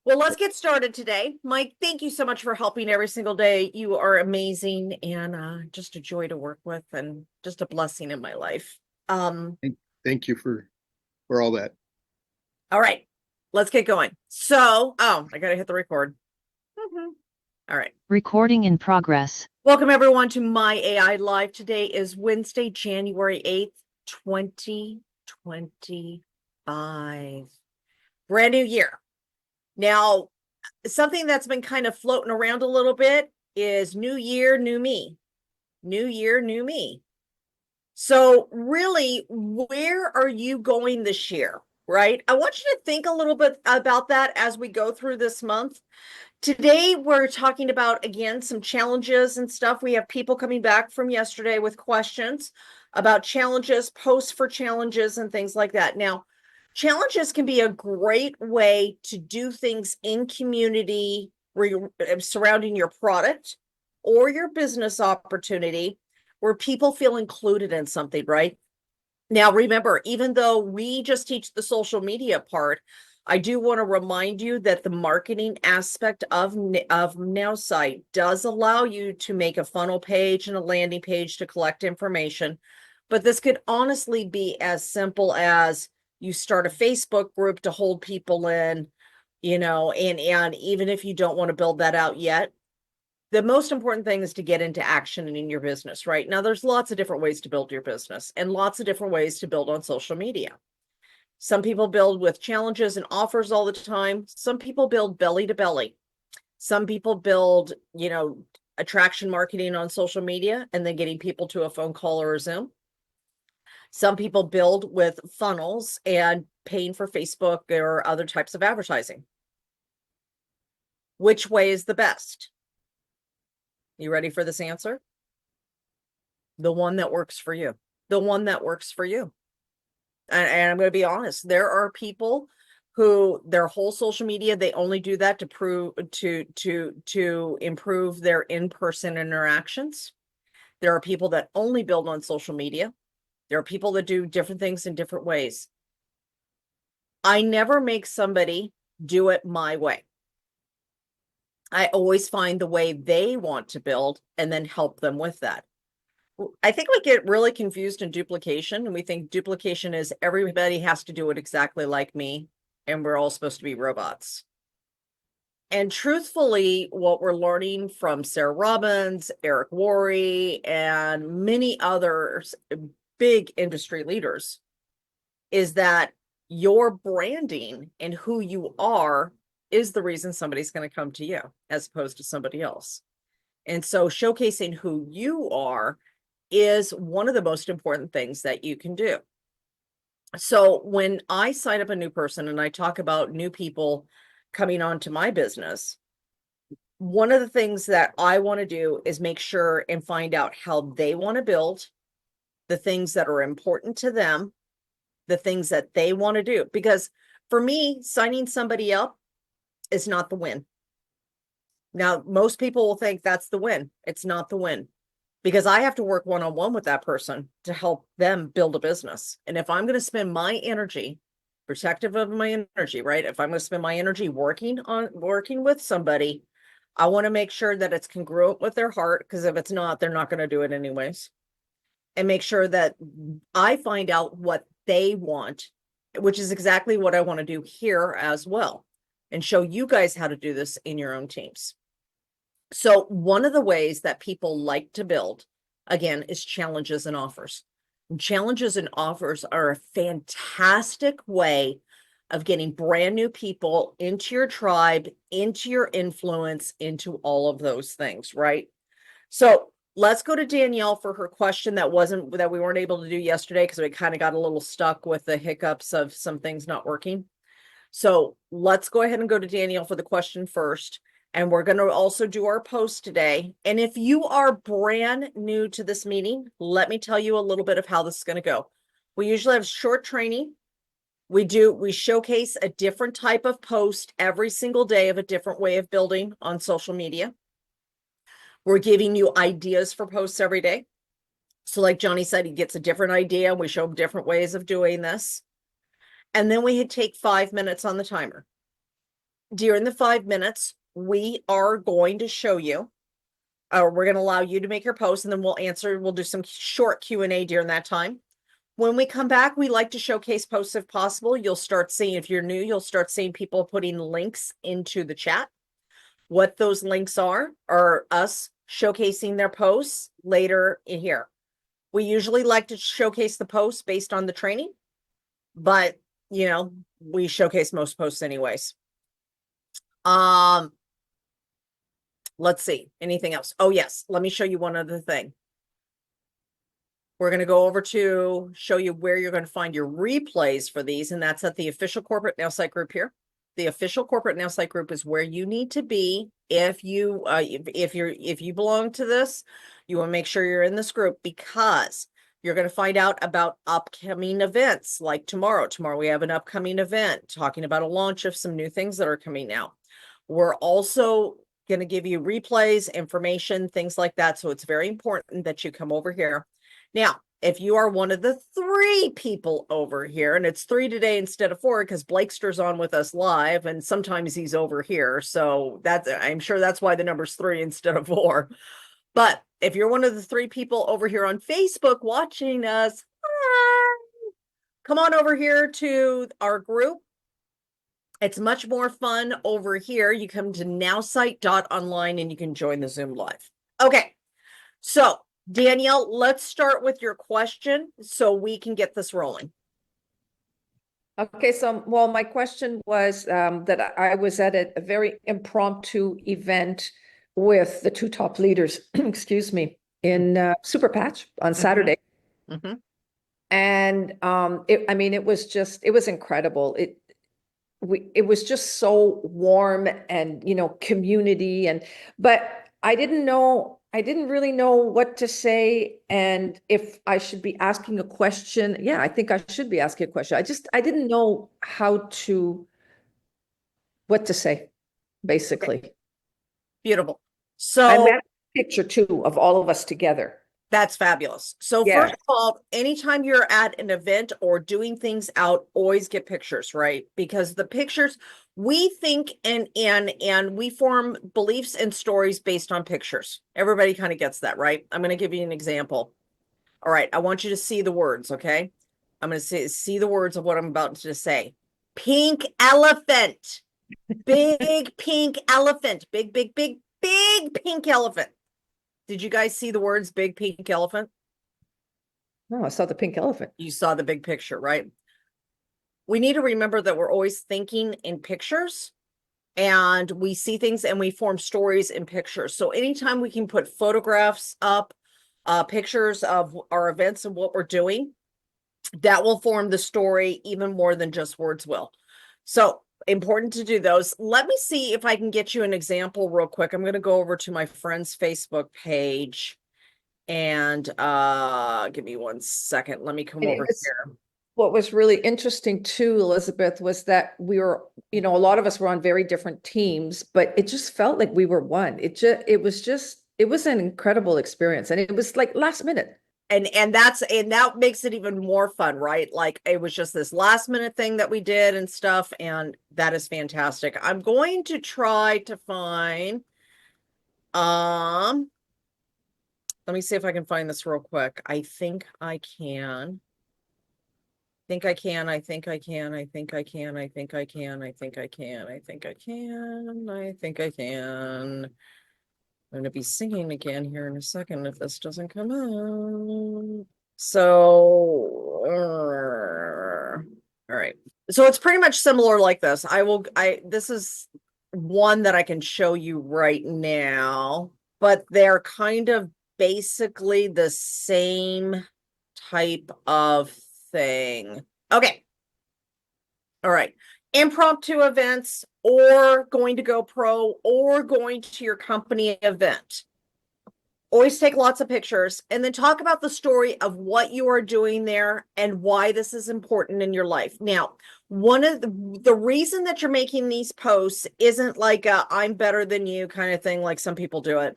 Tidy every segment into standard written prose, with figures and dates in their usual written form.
Well, let's get started today. Mike, thank you so much for helping every single day. You are amazing and just a joy to work with and just a blessing in my life. Um, Thank you for all that. all right, let's get going. I gotta hit the record. Mhm. All right. Recording in progress. Welcome everyone to My AI Live. Today is Wednesday, January 8th, 2025. Brand new year. Now, something that's been kind of floating around a little bit is new year, new me. New year, new me. So, really, where are you going this year? Right? I want you to think a little bit about that as we go through this month. Today, we're talking about, again, some challenges and stuff. We have people coming back from yesterday with questions about challenges, posts for challenges, and things like that. Now, challenges can be a great way to do things in community surrounding your product or your business opportunity where people feel included in something, right? Now, remember, even though we just teach the social media part, I do want to remind you that the marketing aspect of Nowsite does allow you to make a funnel page and a landing page to collect information. But this could honestly be as simple as you start a Facebook group to hold people in, and even if you don't want to build that out yet, the most important thing is to get into action in your business, right? Now, there's lots of different ways to build your business and lots of different ways to build on social media. Some people build with challenges and offers all the time. Some people build belly to belly. Some people build, attraction marketing on social media and then getting people to a phone call or a Zoom. Some people build with funnels and paying for Facebook or other types of advertising. Which way is the best? You ready for this answer? The one that works for you. The one that works for you. And I'm going to be honest, there are people who their whole social media, they only do that to prove to improve their in-person interactions. There are people that only build on social media. There are people that do different things in different ways. I never make somebody do it my way. I always find the way they want to build and then help them with that. I think we get really confused in duplication, and we think duplication is everybody has to do it exactly like me, and we're all supposed to be robots. And truthfully, what we're learning from Sarah Robbins, Eric Worre, and many others, big industry leaders, is that your branding and who you are is the reason somebody's going to come to you as opposed to somebody else. And so showcasing who you are is one of the most important things that you can do. So when I sign up a new person and I talk about new people coming onto my business, one of the things that I want to do is make sure and find out how they want to build, the things that are important to them, the things that they want to do. Because for me, signing somebody up is not the win. Now, most people will think that's the win. It's not the win. Because I have to work one-on-one with that person to help them build a business. And if I'm going to spend my energy, protective of my energy, right? If I'm going to spend my energy working with somebody, I want to make sure that it's congruent with their heart, because if it's not, they're not going to do it anyways. And make sure that I find out what they want, which is exactly what I want to do here as well, and show you guys how to do this in your own teams. So one of the ways that people like to build, again, is challenges and offers. And challenges and offers are a fantastic way of getting brand new people into your tribe, into your influence, into all of those things, right? So let's go to Danielle for her question that we weren't able to do yesterday because we kind of got a little stuck with the hiccups of some things not working. So let's go ahead and go to Danielle for the question first. And we're going to also do our post today. And if you are brand new to this meeting, let me tell you a little bit of how this is going to go. We usually have short training. We showcase a different type of post every single day of a different way of building on social media. We're giving you ideas for posts every day. So like Johnny said, he gets a different idea. We show him different ways of doing this. And then we take 5 minutes on the timer. during the 5 minutes, we are going to show you, we're going to allow you to make your post, and then we'll do some short Q&A during that time. When we come back, we like to showcase posts if possible. You'll start seeing, if you're new, you'll start seeing people putting links into the chat. What those links are us showcasing their posts later in here. We usually like to showcase the posts based on the training, but you know, we showcase most posts anyways. Let's see, anything else? Oh yes, let me show you one other thing. We're going to go over to show you where you're going to find your replays for these, and that's at the official corporate Nowsite group here. The official corporate Nowsite group is where you need to be if you belong to this. You want to make sure you're in this group, because you're going to find out about upcoming events. Like tomorrow we have an upcoming event talking about a launch of some new things that are coming out. We're also going to give you replays, information, things like that. So it's very important that you come over here. Now, if you are one of the 3 people over here, and it's 3 today instead of 4, because Blakester's on with us live, and sometimes he's over here. So I'm sure that's why the number's 3 instead of 4. But if you're one of the 3 people over here on Facebook watching us, come on over here to our group. It's much more fun over here. You come to nowsite.online and you can join the Zoom live. Okay, so Danielle, let's start with your question so we can get this rolling. Okay, so, well, my question was that I was at a very impromptu event with the 2 top leaders, excuse me, in Super Patch on Saturday. Mm-hmm. And it was incredible. It was just so warm and, community, but I didn't really know what to say, and if I should be asking a question. Yeah, I think I should be asking a question. I didn't know what to say, basically. Okay. Beautiful. I So met a picture too of all of us together. that's fabulous. So Yeah. first of all, anytime you're at an event or doing things out, always get pictures, right? Because the pictures, we think and we form beliefs and stories based on pictures. Everybody kind of gets that, right? I'm going to give you an example. All right, I want you to see the words, okay? I'm going to see the words of what I'm about to say. Pink elephant. Big pink elephant. Big pink elephant. Did you guys see the words big pink elephant? No, I saw the pink elephant. You saw the big picture, right? We need to remember that we're always thinking in pictures, and we see things and we form stories in pictures. So anytime we can put photographs up, pictures of our events and what we're doing, that will form the story even more than just words will. So important to do those. Let me see if I can get you an example real quick. I'm going to go over to my friend's Facebook page, and give me 1 second. Let me come over here. What was really interesting too, Elizabeth, was that we were, a lot of us were on very different teams, but it just felt like we were one. It was an incredible experience, and it was like last minute. And that makes it even more fun, right? Like it was just this last minute thing that we did and stuff, and that is fantastic. I'm going to try to find, let me see if I can find this real quick. I think I can. I think I can. I think I can. I think I can. I think I can. I think I can. I think I can. I think I can. I'm going to be singing again here in a second if this doesn't come out. So, all right. So it's pretty much similar like this. This is one that I can show you right now, but they're kind of basically the same type of thing. Okay. All right. Impromptu events, or going to go pro, or going to your company event. Always take lots of pictures and then talk about the story of what you are doing there and why this is important in your life. Now, one of the reason that you're making these posts isn't like a I'm better than you kind of thing, like some people do it.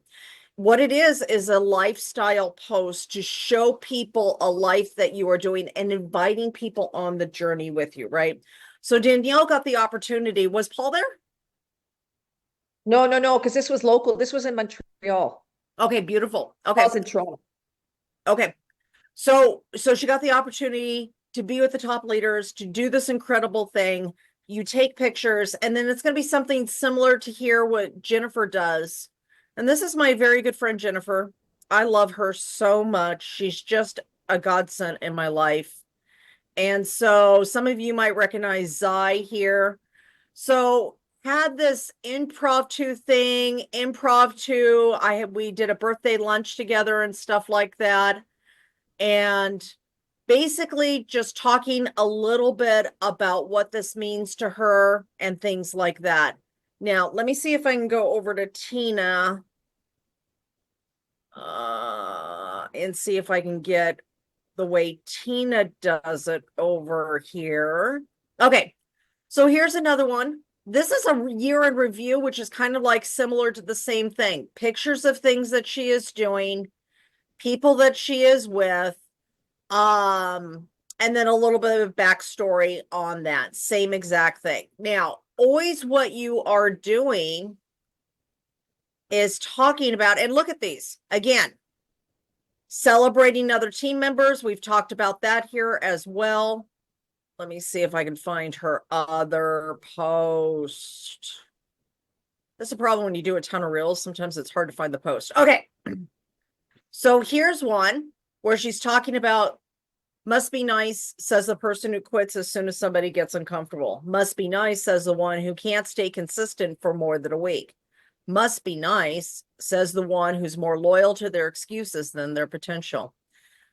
What it is a lifestyle post to show people a life that you are doing and inviting people on the journey with you, right? So Danielle got the opportunity. Was Paul there? No, because this was local. This was in Montreal. Okay, beautiful. I Okay. was in Toronto. Okay. So she got the opportunity to be with the top leaders, to do this incredible thing. You take pictures, and then it's going to be something similar to hear what Jennifer does. And this is my very good friend, Jennifer. I love her so much. She's just a godsend in my life. And so some of you might recognize Zai here. So had this impromptu thing, we did a birthday lunch together and stuff like that. And basically just talking a little bit about what this means to her and things like that. Now, let me see if I can go over to Tina and see if I can get the way Tina does it over here. Okay, so here's another one. This is a year in review, which is kind of like similar to the same thing. Pictures of things that she is doing, people that she is with, and then a little bit of backstory on that same exact thing. Now, always what you are doing is talking about, and look at these again, celebrating other team members. We've talked about that here as well. Let me see if I can find her other post. That's a problem when you do a ton of reels. Sometimes it's hard to find the post. Okay. So here's one where she's talking about must be nice, says the person who quits as soon as somebody gets uncomfortable. Must be nice, says the one who can't stay consistent for more than a week. Must be nice, says the one who's more loyal to their excuses than their potential.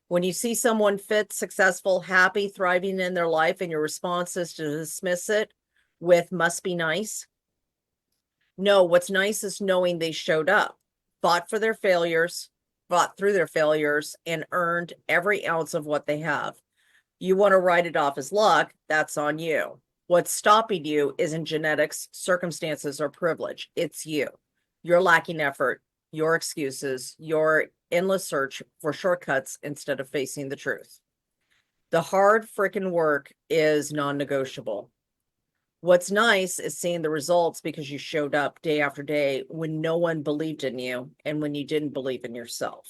When you see someone fit, successful, happy, thriving in their life, and your response is to dismiss it with must be nice. No, what's nice is knowing they showed up, fought through their failures, and earned every ounce of what they have. You want to write it off as luck, that's on you. What's stopping you isn't genetics, circumstances, or privilege. It's you. You're lacking effort, your excuses, your endless search for shortcuts instead of facing the truth. The hard freaking work is non-negotiable. What's nice is seeing the results because you showed up day after day when no one believed in you and when you didn't believe in yourself.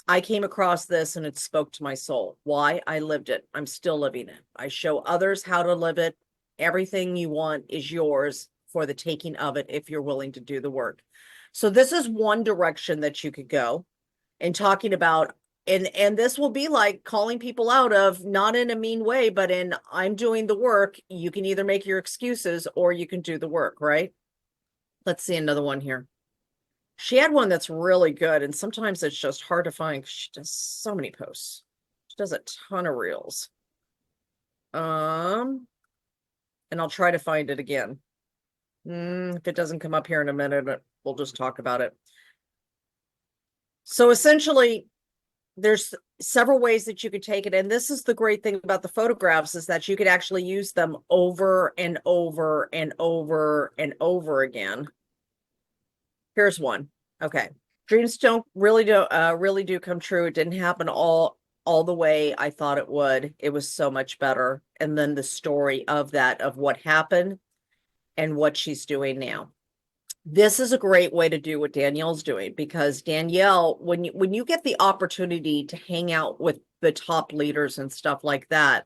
I came across this and it spoke to my soul. Why? I lived it. I'm still living it. I show others how to live it. Everything you want is yours for the taking of it if you're willing to do the work. So this is one direction that you could go and talking about, and this will be like calling people out of, not in a mean way, but in I'm doing the work. You can either make your excuses or you can do the work, right? Let's see another one here. She had one that's really good, and sometimes it's just hard to find. She does so many posts. She does a ton of reels. And I'll try to find it again. If it doesn't come up here in a minute, we'll just talk about it. So essentially, there's several ways that you could take it. And this is the great thing about the photographs is that you could actually use them over and over and over and over again. Here's one. Okay. Dreams don't really do come true. It didn't happen all the way I thought it would. It was so much better. And then the story of that, of what happened and what she's doing now. This is a great way to do what Danielle's doing, because Danielle, when you get the opportunity to hang out with the top leaders and stuff like that,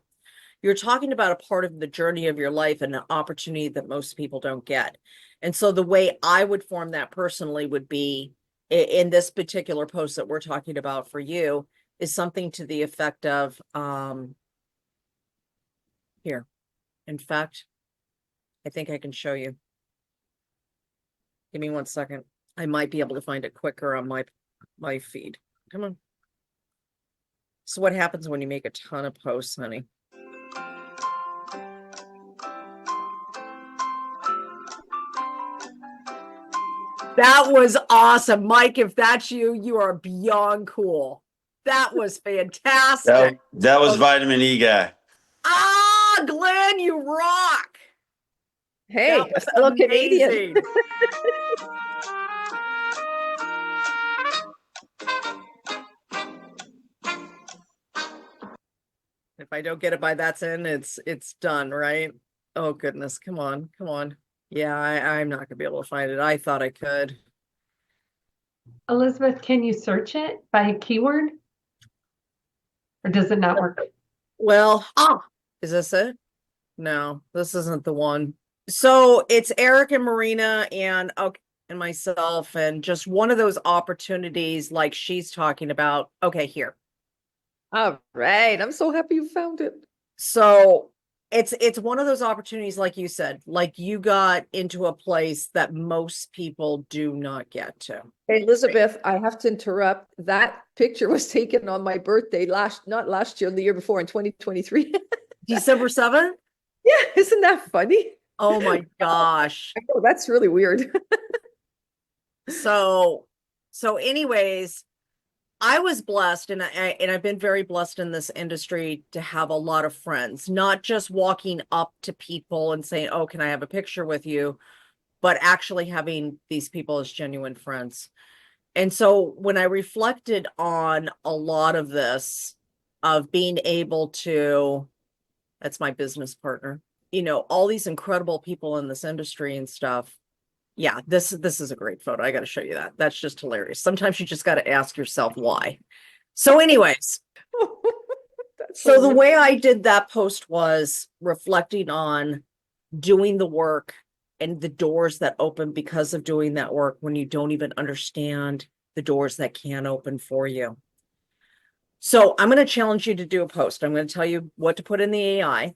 you're talking about a part of the journey of your life and an opportunity that most people don't get. And so the way I would form that personally would be in this particular post that we're talking about for you is something to the effect of, here. In fact, I think I can show you. Give me 1 second. I might be able to find it quicker on my feed. Come on. So what happens when you make a ton of posts, honey? That was awesome. Mike, if that's you, you are beyond cool. That was fantastic. That was Vitamin E guy. Ah, Glenn, you rock. Hey, That a was fellow Canadian. amazing. If I don't get it by that's in, it's done, right? Oh goodness, come on, come on. Yeah, I'm not gonna be able to find it. I thought I could. Elizabeth, can you search it by a keyword? Or does it not work? Well, is this it? No, this isn't the one. So it's Eric and Marina and okay, and myself, and just one of those opportunities like she's talking about. Okay, here. All right. I'm so happy you found it. So it's one of those opportunities, like you said, like you got into a place that most people do not get to. Elizabeth, I have to interrupt. That picture was taken on my birthday not last year, the year before in 2023. December 7th? Yeah, isn't that funny? Oh my gosh. I know, that's really weird. So anyways, I was blessed, and I've been very blessed in this industry to have a lot of friends, not just walking up to people and saying, "Oh, can I have a picture with you?" but actually having these people as genuine friends. And so when I reflected on a lot of this, of being able to, that's my business partner, all these incredible people in this industry and stuff. Yeah, this is a great photo. I got to show you that. That's just hilarious. Sometimes you just got to ask yourself why. So anyways, That's so the hilarious. way I did that post was reflecting on doing the work and the doors that open because of doing that work when you don't even understand the doors that can open for you. So I'm going to challenge you to do a post. I'm going to tell you what to put in the AI,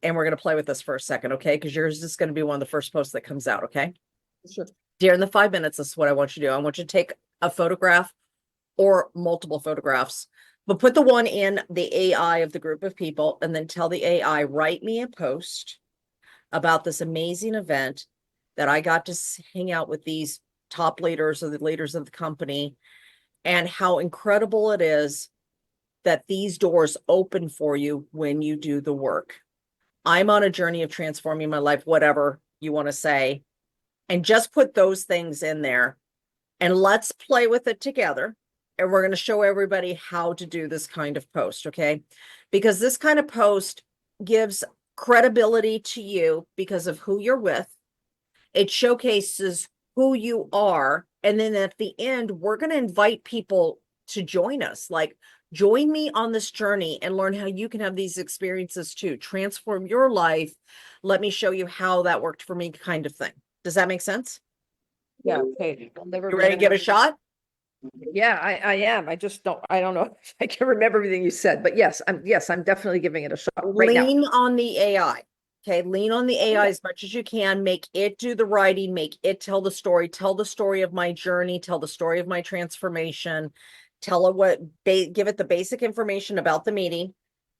and we're going to play with this for a second, okay? Because yours is going to be one of the first posts that comes out, okay? Sure. During the 5 minutes, this is what I want you to do. I want you to take a photograph or multiple photographs, but put the one in the AI of the group of people, and then tell the AI, write me a post about this amazing event that I got to hang out with these top leaders or the leaders of the company, and how incredible it is that these doors open for you when you do the work. I'm on a journey of transforming my life, whatever you want to say, and just put those things in there, and let's play with it together. And we're going to show everybody how to do this kind of post, okay? Because this kind of post gives credibility to you because of who you're with. It showcases who you are. And then at the end, we're going to invite people to join us. Like, join me on this journey and learn how you can have these experiences too. Transform your life. Let me show you how that worked for me, kind of thing. Does that make sense? Yeah, okay. I'll never You ready to give it a shot? Yeah, I am. I don't know if I can remember everything you said, but yes, I'm definitely giving it a shot right now. Lean on the AI. Okay, lean on the AI as much as you can. Make it do the writing, make it tell the story of my journey, tell the story of my transformation, tell it give it the basic information about the meeting,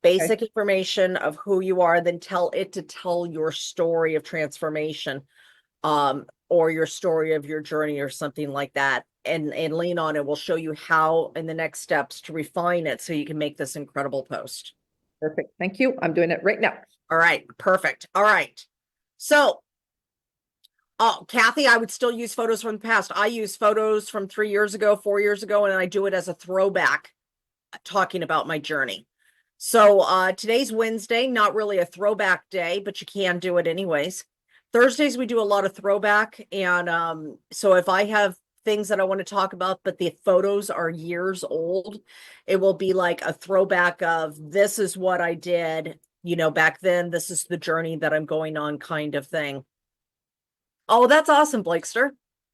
basic information of who you are, then tell it to tell your story of transformation, or your story of your journey or something like that. And lean on it. We'll show you how in the next steps to refine it so you can make this incredible post. Perfect. Thank you. I'm doing it right now. All right, perfect. All right. So, Kathy, I would still use photos from the past. I use photos from 3 years ago, 4 years ago, and I do it as a throwback, talking about my journey. So, today's Wednesday, not really a throwback day, but you can do it anyways. Thursdays, we do a lot of throwback. And so if I have things that I want to talk about, but the photos are years old, it will be like a throwback of this is what I did, back then. This is the journey that I'm going on, kind of thing. Oh, that's awesome, Blakester.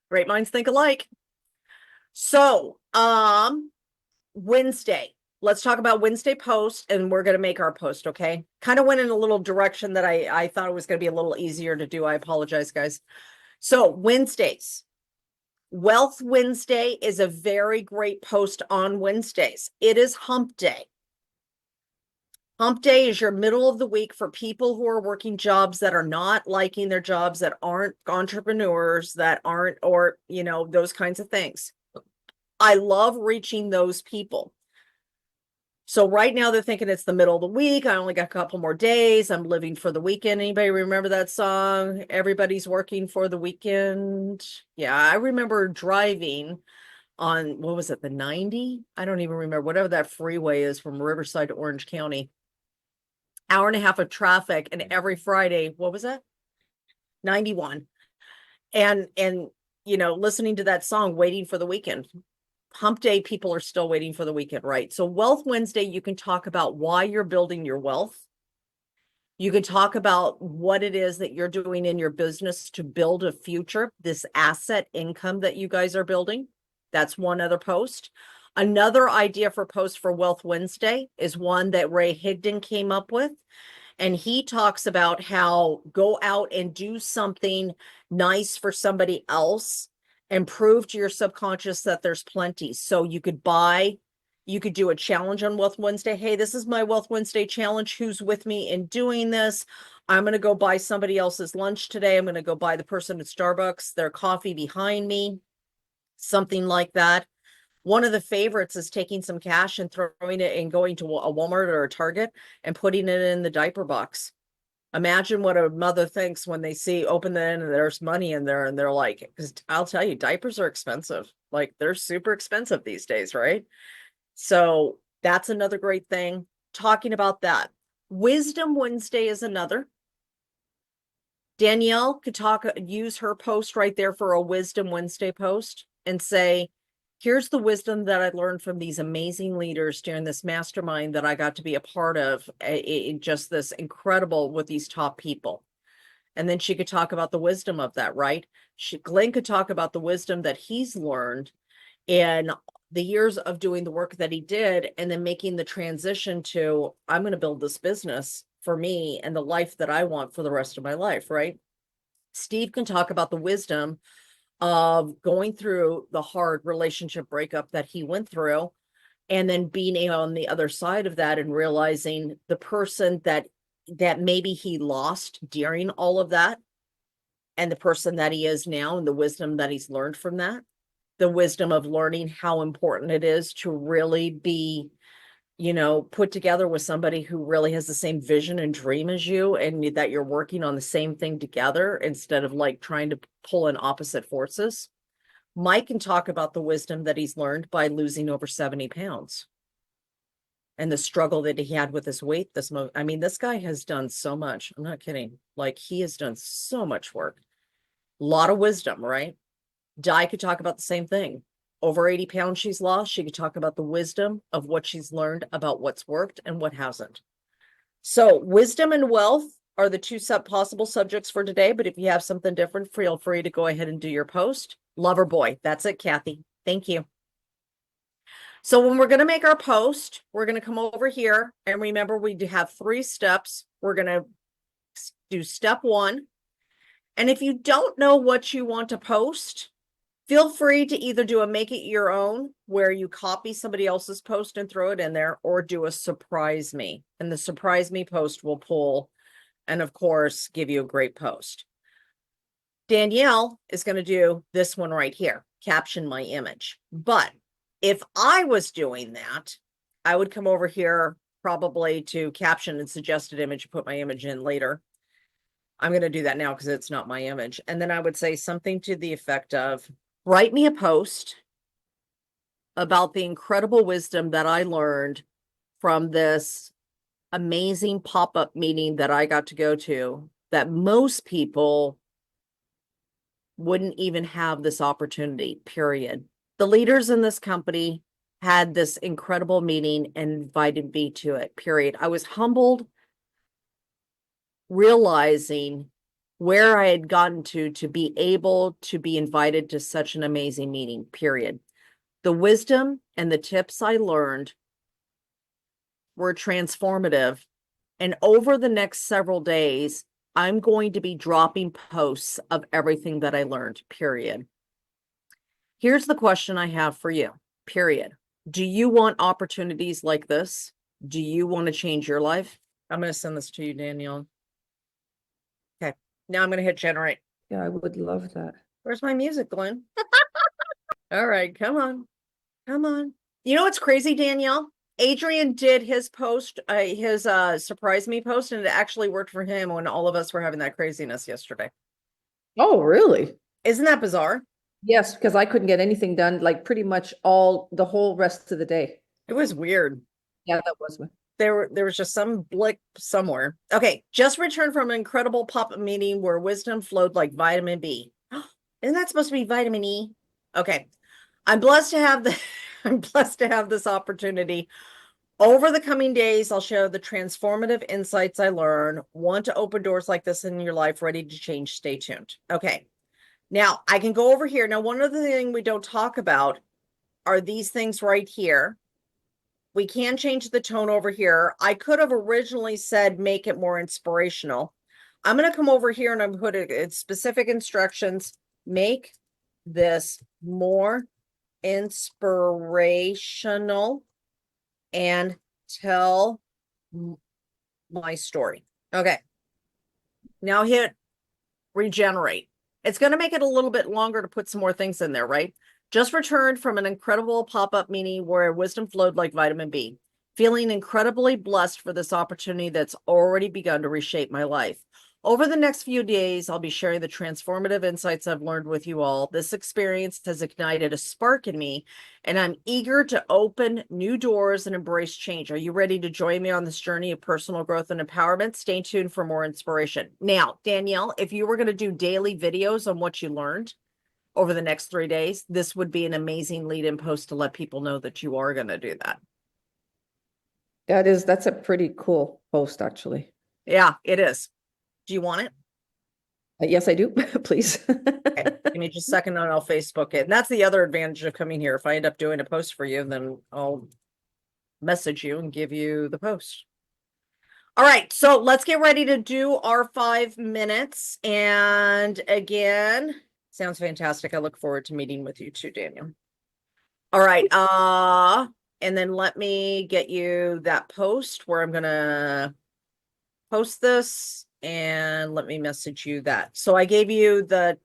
Great minds think alike. So, Wednesday. Let's talk about Wednesday post, and we're going to make our post, okay? Kind of went in a little direction that I thought it was going to be a little easier to do. I apologize, guys. So Wednesdays. Wealth Wednesday is a very great post on Wednesdays. It is hump day. Hump day is your middle of the week for people who are working jobs that are not liking their jobs, that aren't entrepreneurs, that aren't, or, those kinds of things. I love reaching those people. So right now they're thinking it's the middle of the week. I only got a couple more days. I'm living for the weekend. Anybody remember that song? Everybody's working for the weekend. Yeah, I remember driving on, what was it, the 90? I don't even remember, whatever that freeway is from Riverside to Orange County. Hour and a half of traffic, and every Friday, what was that? 91. And you know, listening to that song, waiting for the weekend. Hump day, people are still waiting for the weekend, right? So Wealth Wednesday, you can talk about why you're building your wealth. You can talk about what it is that you're doing in your business to build a future, this asset income that you guys are building. That's one other post. Another idea for post for Wealth Wednesday is one that Ray Higdon came up with. And he talks about how go out and do something nice for somebody else and prove to your subconscious that there's plenty. So you could do a challenge on Wealth Wednesday. Hey, this is my Wealth Wednesday challenge. Who's with me in doing this? I'm going to go buy somebody else's lunch today. I'm going to go buy the person at Starbucks their coffee behind me, something like that. One of the favorites is taking some cash and throwing it and going to a Walmart or a Target and putting it in the diaper box. Imagine what a mother thinks when they open the end and there's money in there and they're like, because I'll tell you, diapers are expensive. Like they're super expensive these days, right? So that's another great thing. Talking about that. Wisdom Wednesday is another. Danielle could use her post right there for a Wisdom Wednesday post and say, here's the wisdom that I learned from these amazing leaders during this mastermind that I got to be a part of. Just this incredible with these top people. And then she could talk about the wisdom of that, right? Glenn could talk about the wisdom that he's learned in the years of doing the work that he did and then making the transition to, I'm going to build this business for me and the life that I want for the rest of my life, right? Steve can talk about the wisdom of going through the hard relationship breakup that he went through and then being on the other side of that and realizing the person that maybe he lost during all of that and the person that he is now and the wisdom that he's learned from that, the wisdom of learning how important it is to really be, you know, put together with somebody who really has the same vision and dream as you and that you're working on the same thing together instead of like trying to pull in opposite forces. Mike can talk about the wisdom that he's learned by losing over 70 pounds and the struggle that he had with his weight. I mean, this guy has done so much. I'm not kidding. Like he has done so much work. A lot of wisdom, right? Di could talk about the same thing. Over 80 pounds she's lost. She could talk about the wisdom of what she's learned about what's worked and what hasn't. So wisdom and wealth are the two possible subjects for today. But if you have something different, feel free to go ahead and do your post. Lover boy. That's it, Kathy. Thank you. So when we're going to make our post, we're going to come over here and remember we do have 3 steps. We're going to do step 1. And if you don't know what you want to post, feel free to either do a make it your own where you copy somebody else's post and throw it in there or do a surprise me. And the surprise me post will pull and of course give you a great post. Danielle is going to do this one right here, caption my image. But if I was doing that, I would come over here probably to caption and suggested image, put my image in later. I'm going to do that now because it's not my image. And then I would say something to the effect of, write me a post about the incredible wisdom that I learned from this amazing pop-up meeting that I got to go to that most people wouldn't even have this opportunity, period. The leaders in this company had this incredible meeting and invited me to it, period. I was humbled realizing where I had gotten to be able to be invited to such an amazing meeting, period. The wisdom and the tips I learned were transformative. And over the next several days, I'm going to be dropping posts of everything that I learned, period. Here's the question I have for you, period. Do you want opportunities like this? Do you want to change your life? I'm going to send this to you, Danielle. Okay, now I'm going to hit generate. Yeah, I would love that. Where's my music, Glenn? All right, come on. Come on. You know what's crazy, Danielle? Adrian did his post, his surprise me post, and it actually worked for him when all of us were having that craziness yesterday. Oh, really? Isn't that bizarre? Yes, because I couldn't get anything done like pretty much the whole rest of the day. It was weird. Yeah, that was. there was just some blip somewhere. Okay, just returned from an incredible pop-up meeting where wisdom flowed like vitamin B. Isn't that supposed to be vitamin E? Okay. I'm blessed to have I'm blessed to have this opportunity. Over the coming days, I'll share the transformative insights I learn. Want to open doors like this in your life, ready to change? Stay tuned. Okay. Now I can go over here. Now, one of the things we don't talk about are these things right here. We can change the tone over here. I could have originally said, make it more inspirational. I'm going to come over here and I'm put it specific instructions. Make this more inspirational and tell my story. Okay. Now hit regenerate. It's going to make it a little bit longer to put some more things in there, right? Just returned from an incredible pop-up meeting where wisdom flowed like vitamin B. Feeling incredibly blessed for this opportunity that's already begun to reshape my life. Over the next few days, I'll be sharing the transformative insights I've learned with you all. This experience has ignited a spark in me, and I'm eager to open new doors and embrace change. Are you ready to join me on this journey of personal growth and empowerment? Stay tuned for more inspiration. Now, Danielle, if you were going to do daily videos on what you learned over the next 3 days, this would be an amazing lead-in post to let people know that you are going to do that. That's a pretty cool post, actually. Yeah, it is. Do you want it? Yes, I do. Please. Okay, give me just a second and I'll Facebook it. And that's the other advantage of coming here. If I end up doing a post for you, then I'll message you and give you the post. All right, so let's get ready to do our 5 minutes. And again, sounds fantastic. I look forward to meeting with you too, Daniel. All right, and then let me get you that post where I'm gonna post this, and let me message you that. So I gave you the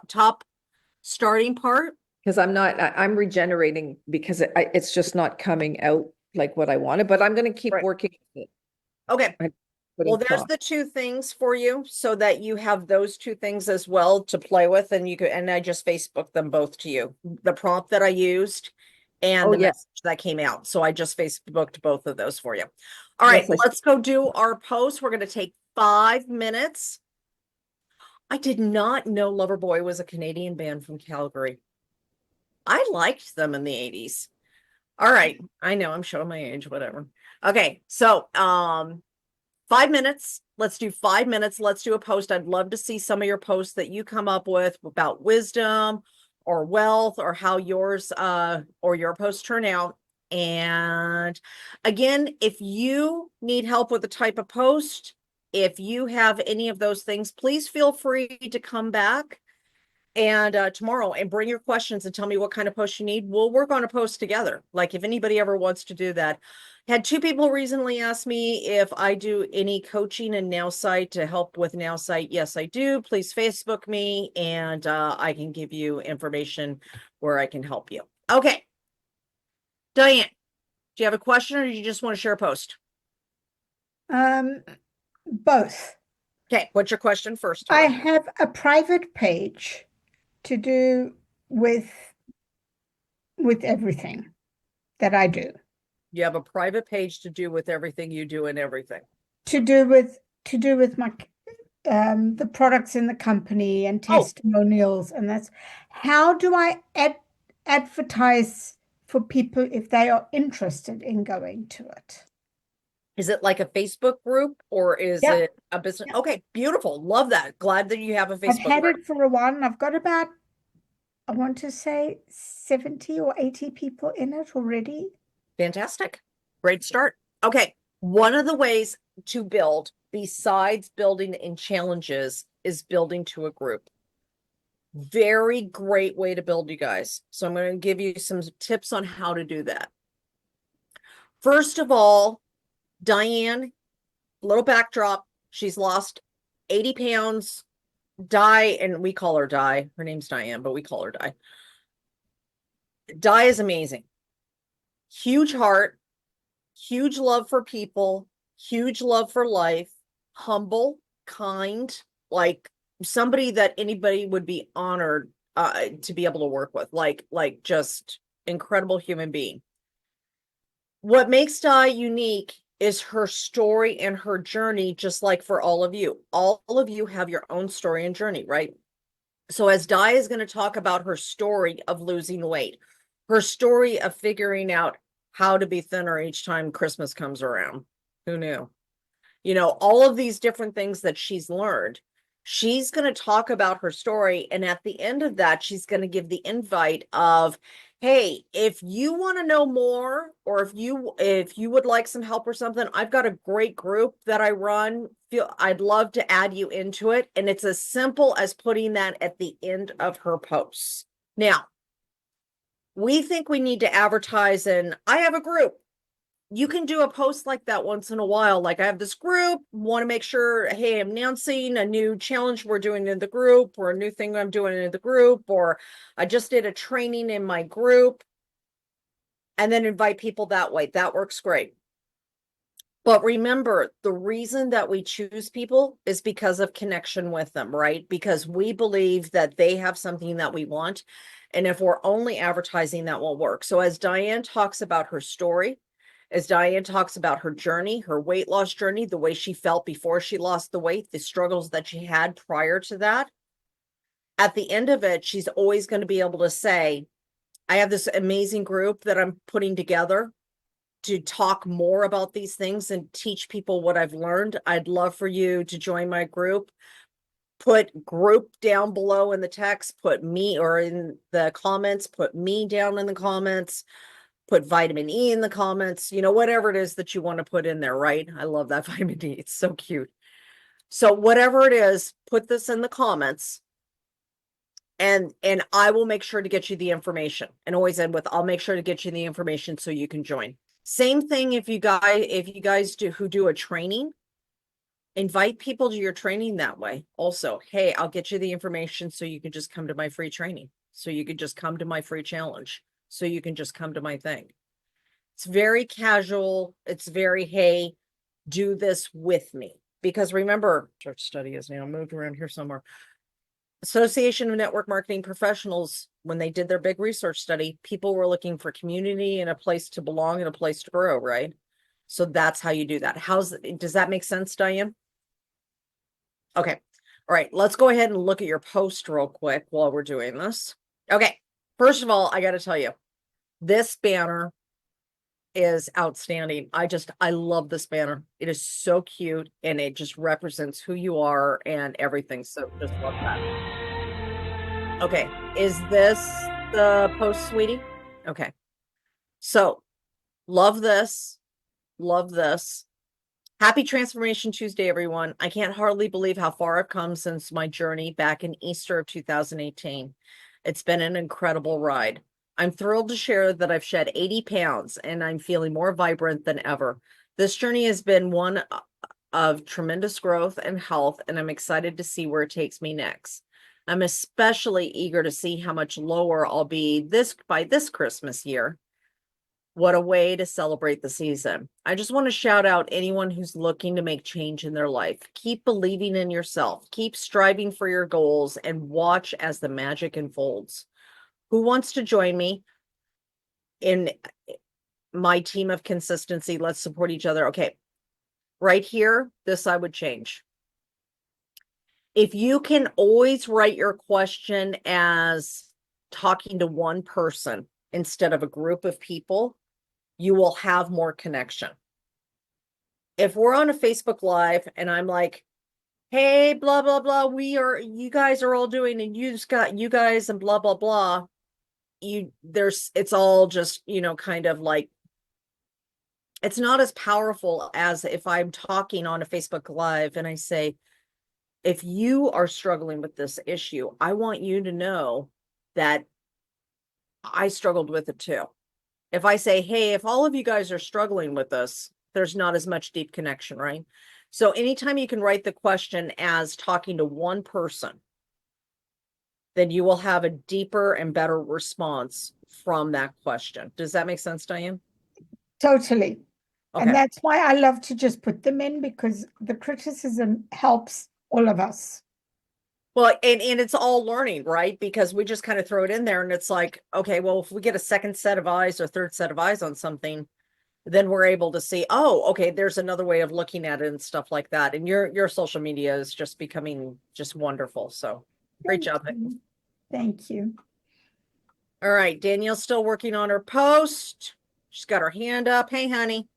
top starting part. Because I'm regenerating because it's just not coming out like what I wanted, but I'm going to keep Right. working with it. Okay. Putting Well, there's thought. the 2 things for you so that you have those 2 things as well to play with, and you could, and I just Facebooked them both to you. The prompt that I used and Oh, the yeah. message that came out. So I just Facebooked both of those for you. All right, Yes, let's go do our post. We're going to take 5 minutes. I did not know Loverboy was a Canadian band from Calgary. I liked them in the 80s. All right. I know I'm showing my age, whatever. Okay. So, 5 minutes. Let's do 5 minutes. Let's do a post. I'd love to see some of your posts that you come up with about wisdom or wealth or how yours, or your posts turn out. And again, if you need help with the type of post, if you have any of those things, please feel free to come back and tomorrow and bring your questions and tell me what kind of post you need. We'll work on a post together. Like if anybody ever wants to do that. Had 2 people recently ask me if I do any coaching in Nowsite to help with Nowsite. Yes, I do. Please Facebook me and I can give you information where I can help you. Okay. Diane, do you have a question or do you just want to share a post? Both. Okay. What's your question first? I have a private page to do with everything that I do. You have a private page to do with everything you do and everything. To do with my the products in the company and testimonials, and that's how do I advertise for people if they are interested in going to it? Is it like a Facebook group or is Yeah. it a business? Yeah. Okay, beautiful. Love that. Glad that you have a I've Facebook had group. it for a while, and I've got about, I want to say 70 or 80 people in it already. Fantastic. Great start. Okay. One of the ways to build besides building in challenges is building to a group. Very great way to build, you guys. So I'm going to give you some tips on how to do that. First of all, Diane, little backdrop. She's lost 80 pounds. Di, and we call her Di. Her name's Diane, but we call her Di. Di is amazing. Huge heart, huge love for people, huge love for life, humble, kind, like somebody that anybody would be honored to be able to work with, like just incredible human being. What makes Di unique is her story and her journey, just like for all of you. All of you have your own story and journey, right? So as Di is going to talk about her story of losing weight, her story of figuring out how to be thinner each time Christmas comes around. Who knew? You know, all of these different things that she's learned. She's going to talk about her story. And at the end of that, she's going to give the invite of, hey, if you want to know more, or if you would like some help or something, I've got a great group that I run. I'd love to add you into it. And it's as simple as putting that at the end of her posts. Now, we think we need to advertise, and I have a group. You can do a post like that once in a while. Like, I have this group, want to make sure, hey, I'm announcing a new challenge we're doing in the group, or a new thing I'm doing in the group, or I just did a training in my group, and then invite people that way. That works great. But remember, the reason that we choose people is because of connection with them, right? Because we believe that they have something that we want. And if we're only advertising, that won't work. So as Diane talks about her story, as Diane talks about her journey, her weight loss journey, the way she felt before she lost the weight, the struggles that she had prior to that, at the end of it, she's always going to be able to say, I have this amazing group that I'm putting together to talk more about these things and teach people what I've learned. I'd love for you to join my group. Put group down below in the text, put me, or in the comments, put me down in the comments, put vitamin E in the comments, you know, whatever it is that you want to put in there, right? I love that vitamin D. It's so cute. So whatever it is, put this in the comments, and I will make sure to get you the information. And always end with, I'll make sure to get you the information so you can join. Same thing if you guys do a training, invite people to your training that way. Also, hey, I'll get you the information so you can just come to my free training. So you can just come to my free challenge. So you can just come to my thing. It's very casual. It's very, hey, do this with me. Because remember, church study is now moved around here somewhere. Association of Network Marketing Professionals, when they did their big research study, people were looking for community and a place to belong and a place to grow, right? So that's how you do that. Does that make sense, Diane? Okay. All right. Let's go ahead and look at your post real quick while we're doing this. Okay. First of all, I got to tell you, this banner is outstanding. I love this banner. It is so cute, and it just represents who you are and everything. So just love that. Okay, is this the post, sweetie? Okay. So, love this. Love this. Happy Transformation Tuesday, everyone. I can't hardly believe how far I've come since my journey back in Easter of 2018. It's been an incredible ride. I'm thrilled to share that I've shed 80 pounds and I'm feeling more vibrant than ever. This journey has been one of tremendous growth and health, and I'm excited to see where it takes me next. I'm especially eager to see how much lower I'll be by this Christmas year. What a way to celebrate the season. I just want to shout out anyone who's looking to make change in their life. Keep believing in yourself, keep striving for your goals, and watch as the magic unfolds. Who wants to join me in my team of consistency? Let's support each other. Okay, right here, this I would change. If you can always write your question as talking to one person instead of a group of people, you will have more connection. If we're on a Facebook Live and I'm like, hey, blah, blah, blah, you guys are all doing, and you just got you guys and blah, blah, blah. It's all just, kind of like, it's not as powerful as if I'm talking on a Facebook Live and I say, if you are struggling with this issue, I want you to know that I struggled with it too. If I say, hey, if all of you guys are struggling with this, there's not as much deep connection, right? So anytime you can write the question as talking to one person, then you will have a deeper and better response from that question. Does that make sense, Diane? Totally. Okay. And that's why I love to just put them in, because the criticism helps all of us. Well, and it's all learning, right? Because we just kind of throw it in there and it's like, okay, well, if we get a second set of eyes or third set of eyes on something, then we're able to see, oh, okay, there's another way of looking at it and stuff like that. And your social media is just becoming just wonderful. So great job. Thank you. All right, Danielle's still working on her post. She's got her hand up. Hey, honey.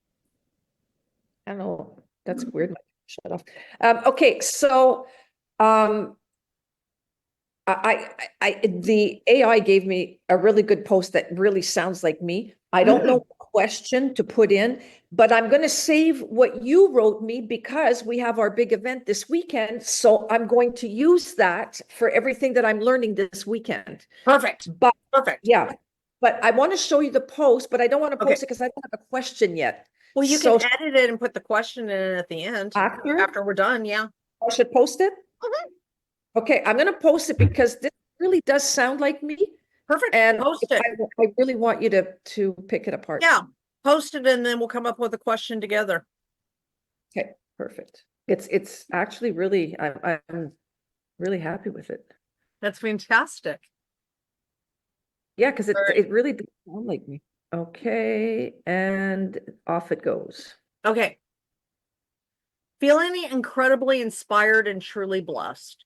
I don't know, that's weird. Shut off. Okay, so, the AI gave me a really good post that really sounds like me. I don't know what question to put in, but I'm going to save what you wrote me because we have our big event this weekend. So I'm going to use that for everything that I'm learning this weekend. Perfect. But Perfect. yeah, but I want to show you the post, but I don't want to Okay. post it because I don't have a question yet. Well, you So can edit it and put the question in at the end after we're done. Yeah. I should post it. Mhm. Okay, I'm going to post it because this really does sound like me. Perfect. And Post it. I really want you to pick it apart. Yeah. Post it and then we'll come up with a question together. Okay, perfect. It's actually really, I'm really happy with it. That's fantastic. Yeah, because All right. it really does sound like me. Okay, and off it goes. Okay. Feeling incredibly inspired and truly blessed.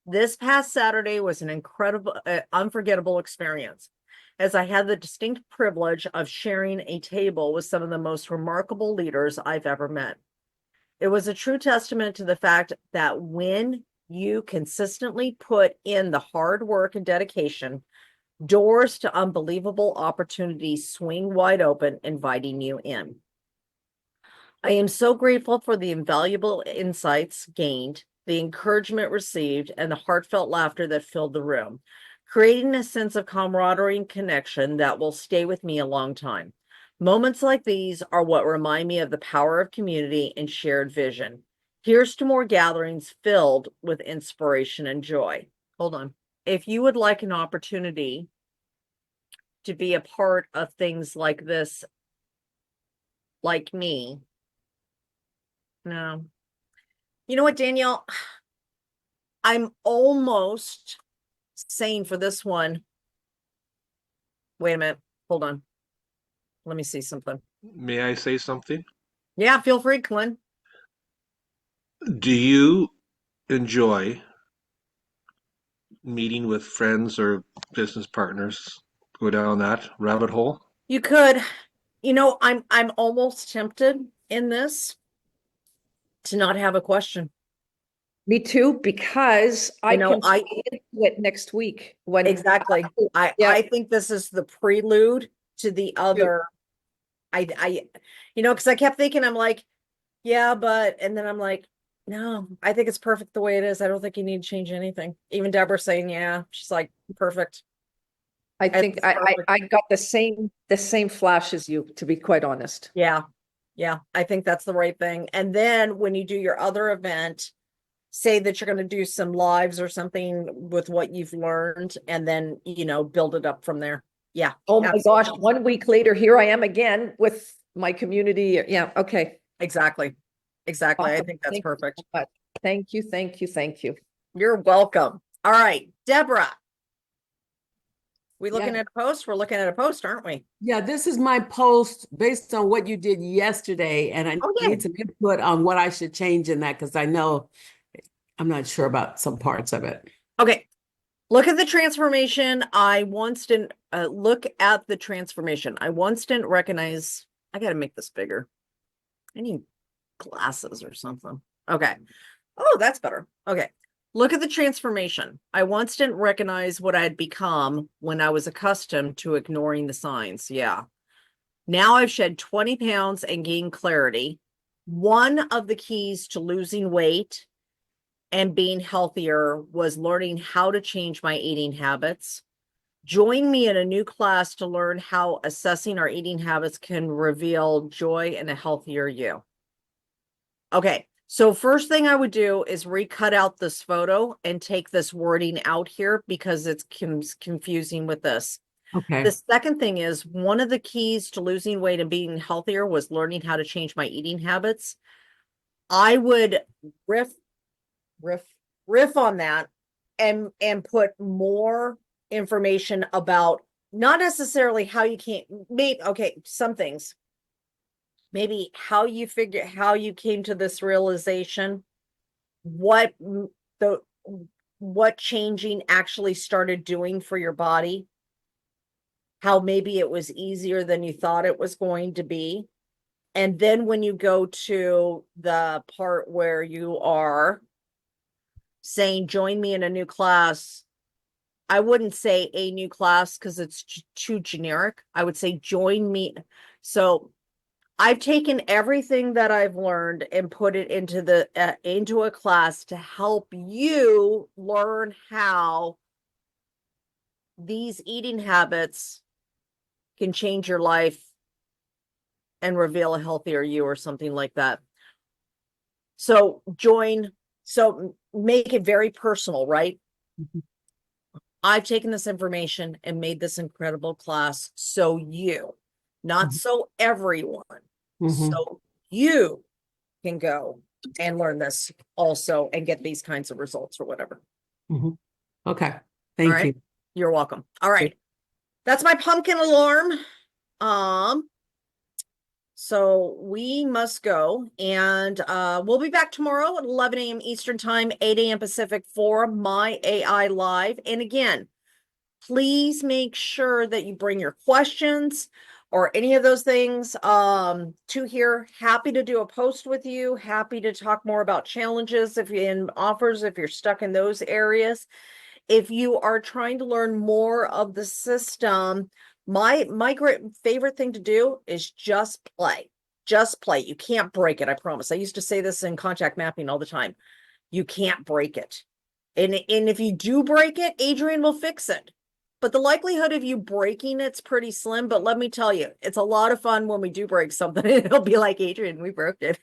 This past Saturday was an incredible, unforgettable experience, as I had the distinct privilege of sharing a table with some of the most remarkable leaders I've ever met. It was a true testament to the fact that when you consistently put in the hard work and dedication, doors to unbelievable opportunities swing wide open, inviting you in. I am so grateful for the invaluable insights gained, the encouragement received, and the heartfelt laughter that filled the room, creating a sense of camaraderie and connection that will stay with me a long time. Moments like these are what remind me of the power of community and shared vision. Here's to more gatherings filled with inspiration and joy. Hold on. If you would like an opportunity to be a part of things like this, like me, no. You know what, Danielle? I'm almost saying for this one. Wait a minute. Hold on. Let me see something. May I say something? Yeah, feel free, Clint. Do you enjoy meeting with friends or business partners? Go down that rabbit hole? You could, I'm almost tempted in this to not have a question. Me too, because I can I play into it next week when exactly. Yeah. I think this is the prelude to the other. Because I kept thinking, I'm like, yeah, but, and then I'm like, no, I think it's perfect the way it is. I don't think you need to change anything. Even Deborah saying, yeah, she's like, perfect. I think It's I perfect. got the same flash as you, to be quite honest. Yeah. Yeah. I think that's the right thing. And then when you do your other event, say that you're going to do some lives or something with what you've learned and then, build it up from there. Yeah. Oh my absolutely. gosh, 1 week later, here I am again with my community. Yeah, okay. Exactly. Exactly. I Awesome. think that's Thank you perfect. so much. Thank you, thank you, thank you. You're welcome. All right, Deborah. We looking Yeah. at a post? We're looking at a post, aren't we? Yeah, this is my post based on what you did yesterday, and I Oh, yeah. need some input on what I should change in that because I know I'm not sure about some parts of it. Okay. Look at the transformation. I once didn't look at the transformation. I once didn't recognize. I got to make this bigger. I need glasses or something. Okay. Oh, that's better. Okay. Look at the transformation. I once didn't recognize what I had become when I was accustomed to ignoring the signs. Yeah. Now I've shed 20 pounds and gained clarity. One of the keys to losing weight and being healthier was learning how to change my eating habits. Join me in a new class to learn how assessing our eating habits can reveal joy and a healthier you. Okay, so first thing I would do is recut out this photo and take this wording out here because it's confusing with this. Okay. The second thing is one of the keys to losing weight and being healthier was learning how to change my eating habits. I would riff on that and put more information about not necessarily how you can't maybe okay, some things. maybe how you came to this realization, what what changing actually started doing for your body, how maybe it was easier than you thought it was going to be. And then when you go to the part where you are saying, join me in a new class, I wouldn't say a new class because it's too generic. I would say join me. So I've taken everything that I've learned and put it into a class to help you learn how these eating habits can change your life and reveal a healthier you or something like that. So make it very personal, right? Mhm. I've taken this information and made this incredible class so you, not Mhm. so everyone, Mhm. so you can go and learn this also and get these kinds of results or whatever. Mhm. Okay. All Thank right. you. You're welcome. All right. That's my pumpkin alarm. So we must go, and we'll be back tomorrow at 11 a.m. Eastern time, 8 a.m. Pacific for my AI Live. And again, please make sure that you bring your questions or any of those things to here. Happy to do a post with you. Happy to talk more about challenges if you're in offers, if you're stuck in those areas. If you are trying to learn more of the system, my great favorite thing to do is just play. Just play. You can't break it, I promise. I used to say this in contact mapping all the time. You can't break it. And if you do break it, Adrian will fix it. But the likelihood of you breaking it's pretty slim. But let me tell you, it's a lot of fun when we do break something. It'll be like, Adrian, we broke it.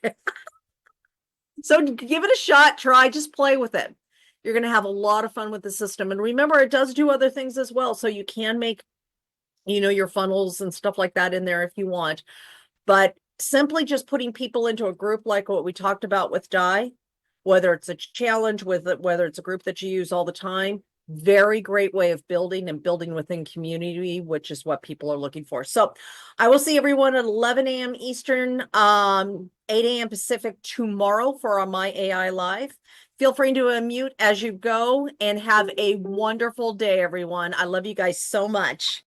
So give it a shot, try, just play with it. You're going to have a lot of fun with the system. And remember, it does do other things as well. So you can make, your funnels and stuff like that in there if you want. But simply just putting people into a group like what we talked about with Di, whether it's a challenge, whether it's a group that you use all the time, very great way of building and building within community, which is what people are looking for. So I will see everyone at 11 a.m. Eastern, 8 a.m. Pacific tomorrow for My AI Live. Feel free to unmute as you go and have a wonderful day, everyone. I love you guys so much.